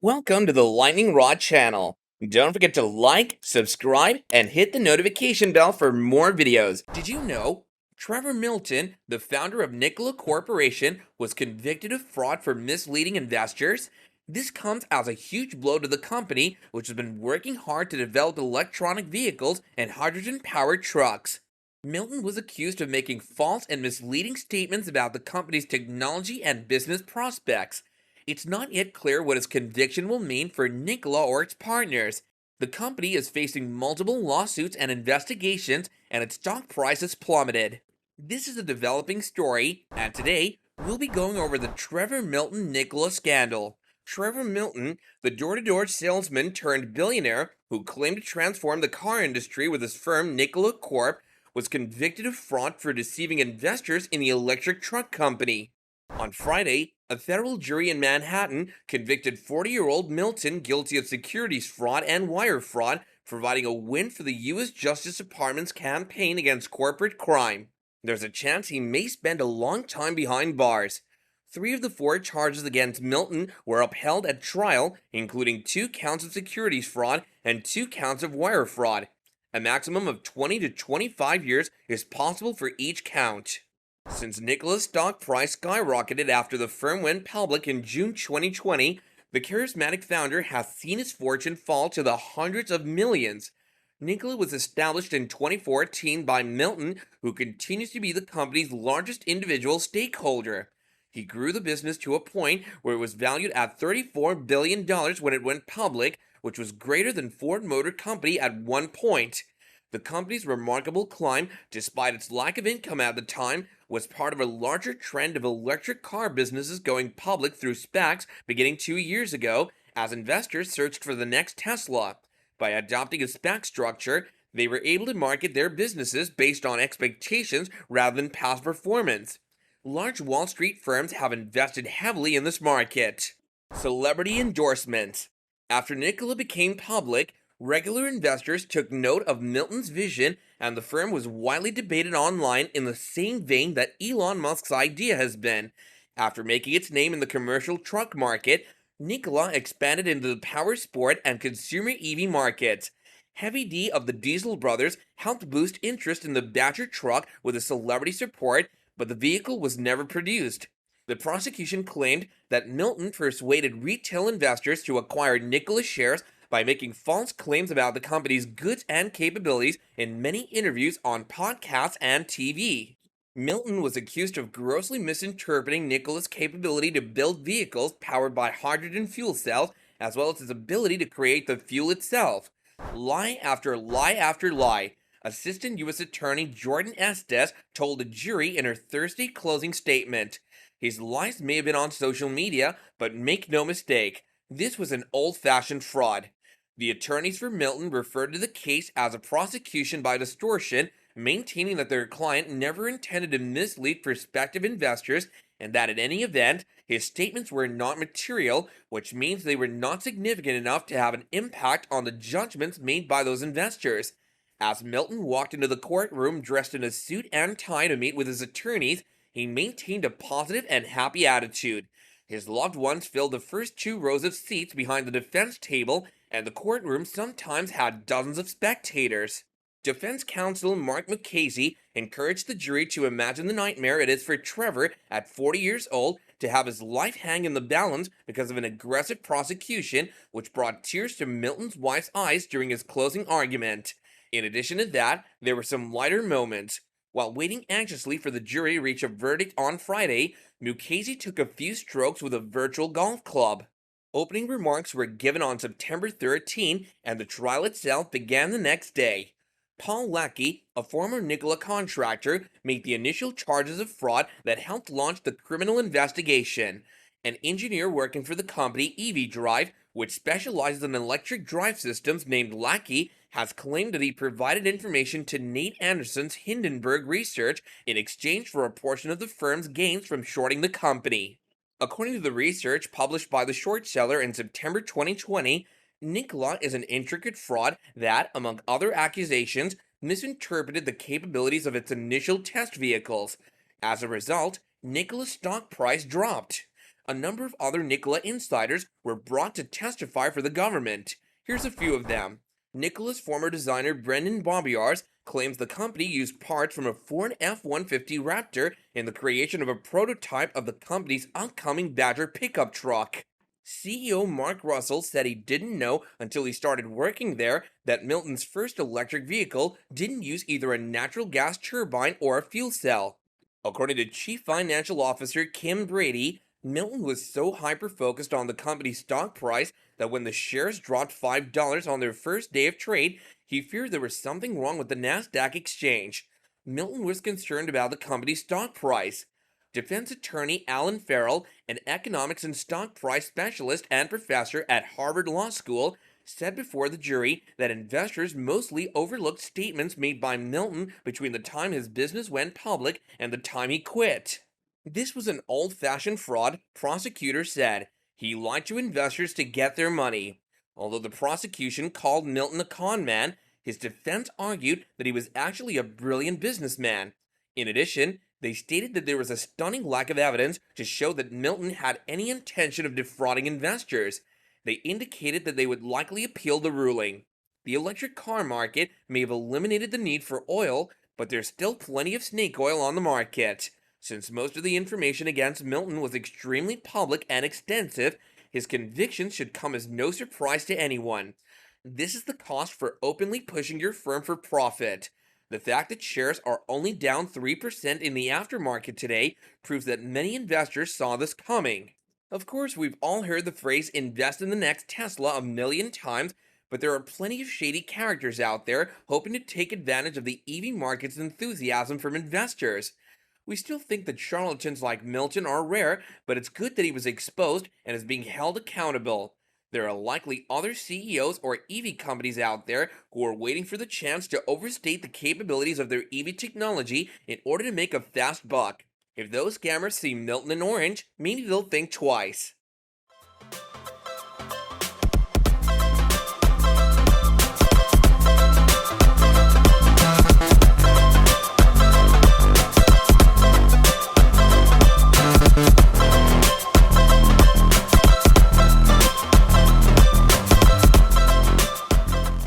Welcome to the Lightning Rod channel. Don't forget to like, subscribe, and hit the notification bell for more videos. Did you know Trevor Milton, the founder of Nikola Corporation, was convicted of fraud for misleading investors? This comes as a huge blow to the company, which has been working hard to develop electronic vehicles and hydrogen-powered trucks. Milton was accused of making false and misleading statements about the company's technology and business prospects. It's not yet clear what his conviction will mean for Nikola or its partners. The company is facing multiple lawsuits and investigations, and its stock price has plummeted. This is a developing story, and today we'll be going over the Trevor Milton Nikola scandal. Trevor Milton, the door-to-door salesman turned billionaire who claimed to transform the car industry with his firm Nikola Corp, was convicted of fraud for deceiving investors in the electric truck company. On Friday, a federal jury in Manhattan convicted 40-year-old Milton guilty of securities fraud and wire fraud, providing a win for the U.S. Justice Department's campaign against corporate crime. There's a chance he may spend a long time behind bars. 3 of the 4 charges against Milton were upheld at trial, including 2 counts of securities fraud and 2 counts of wire fraud. A maximum of 20 to 25 years is possible for each count. Since Nikola's stock price skyrocketed after the firm went public in June 2020, the charismatic founder has seen his fortune fall to the hundreds of millions. Nikola was established in 2014 by Milton, who continues to be the company's largest individual stakeholder. He grew the business to a point where it was valued at $34 billion when it went public, which was greater than Ford Motor Company at one point. The company's remarkable climb, despite its lack of income at the time, was part of a larger trend of electric car businesses going public through SPACs beginning 2 years ago, as investors searched for the next Tesla. By adopting a SPAC structure, they were able to market their businesses based on expectations rather than past performance. Large Wall Street firms have invested heavily in this market. Celebrity endorsements. After Nikola became public, regular investors took note of Milton's vision, and the firm was widely debated online in the same vein that Elon Musk's idea has been. After making its name in the commercial truck market, Nikola expanded into the power sport and consumer EV markets. Heavy D of the Diesel brothers helped boost interest in the Badger truck with a celebrity support, but the vehicle was never produced. The prosecution claimed that Milton persuaded retail investors to acquire Nikola shares by making false claims about the company's goods and capabilities in many interviews on podcasts and TV. Milton was accused of grossly misinterpreting Nikola's capability to build vehicles powered by hydrogen fuel cells, as well as his ability to create the fuel itself. Lie after lie after lie. Assistant U.S. Attorney Jordan Estes told a jury in her Thursday closing statement. His lies may have been on social media, but make no mistake, this was an old-fashioned fraud. The attorneys for Milton referred to the case as a prosecution by distortion, maintaining that their client never intended to mislead prospective investors and that in any event, his statements were not material, which means they were not significant enough to have an impact on the judgments made by those investors. As Milton walked into the courtroom dressed in a suit and tie to meet with his attorneys, he maintained a positive and happy attitude. His loved ones filled the first 2 rows of seats behind the defense table, and the courtroom sometimes had dozens of spectators. Defense counsel Mark Mukasey encouraged the jury to imagine the nightmare it is for Trevor, at 40 years old, to have his life hang in the balance because of an aggressive prosecution, which brought tears to Milton's wife's eyes during his closing argument. In addition to that, there were some lighter moments. While waiting anxiously for the jury to reach a verdict on Friday, Mukasey took a few strokes with a virtual golf club. Opening remarks were given on September 13, and the trial itself began the next day. Paul Lackey, a former Nikola contractor, made the initial charges of fraud that helped launch the criminal investigation. An engineer working for the company EV Drive, which specializes in electric drive systems, named Lackey, has claimed that he provided information to Nate Anderson's Hindenburg Research in exchange for a portion of the firm's gains from shorting the company. According to the research published by the short seller in September 2020, Nikola is an intricate fraud that, among other accusations, misinterpreted the capabilities of its initial test vehicles. As a result, Nikola's stock price dropped. A number of other Nikola insiders were brought to testify for the government. Here's a few of them. Nikola's former designer Brendan Bobbiars claims the company used parts from a Ford F-150 Raptor in the creation of a prototype of the company's upcoming Badger pickup truck. CEO Mark Russell said he didn't know until he started working there that Milton's first electric vehicle didn't use either a natural gas turbine or a fuel cell. According to Chief Financial Officer Kim Brady, Milton was so hyper-focused on the company's stock price that when the shares dropped $5 on their first day of trade, he feared there was something wrong with the NASDAQ exchange. Milton was concerned about the company's stock price. Defense attorney Alan Farrell, an economics and stock price specialist and professor at Harvard Law School, said before the jury that investors mostly overlooked statements made by Milton between the time his business went public and the time he quit. This was an old-fashioned fraud, prosecutors said. He lied to investors to get their money. Although the prosecution called Milton a con man, his defense argued that he was actually a brilliant businessman. In addition, they stated that there was a stunning lack of evidence to show that Milton had any intention of defrauding investors. They indicated that they would likely appeal the ruling. The electric car market may have eliminated the need for oil, but there's still plenty of snake oil on the market. Since most of the information against Milton was extremely public and extensive, his convictions should come as no surprise to anyone. This is the cost for openly pushing your firm for profit. The fact that shares are only down 3% in the aftermarket today proves that many investors saw this coming. Of course, we've all heard the phrase invest in the next Tesla a million times, but there are plenty of shady characters out there hoping to take advantage of the EV market's enthusiasm from investors. We still think that charlatans like Milton are rare, but it's good that he was exposed and is being held accountable. There are likely other CEOs or EV companies out there who are waiting for the chance to overstate the capabilities of their EV technology in order to make a fast buck. If those scammers see Milton in orange, maybe they'll think twice.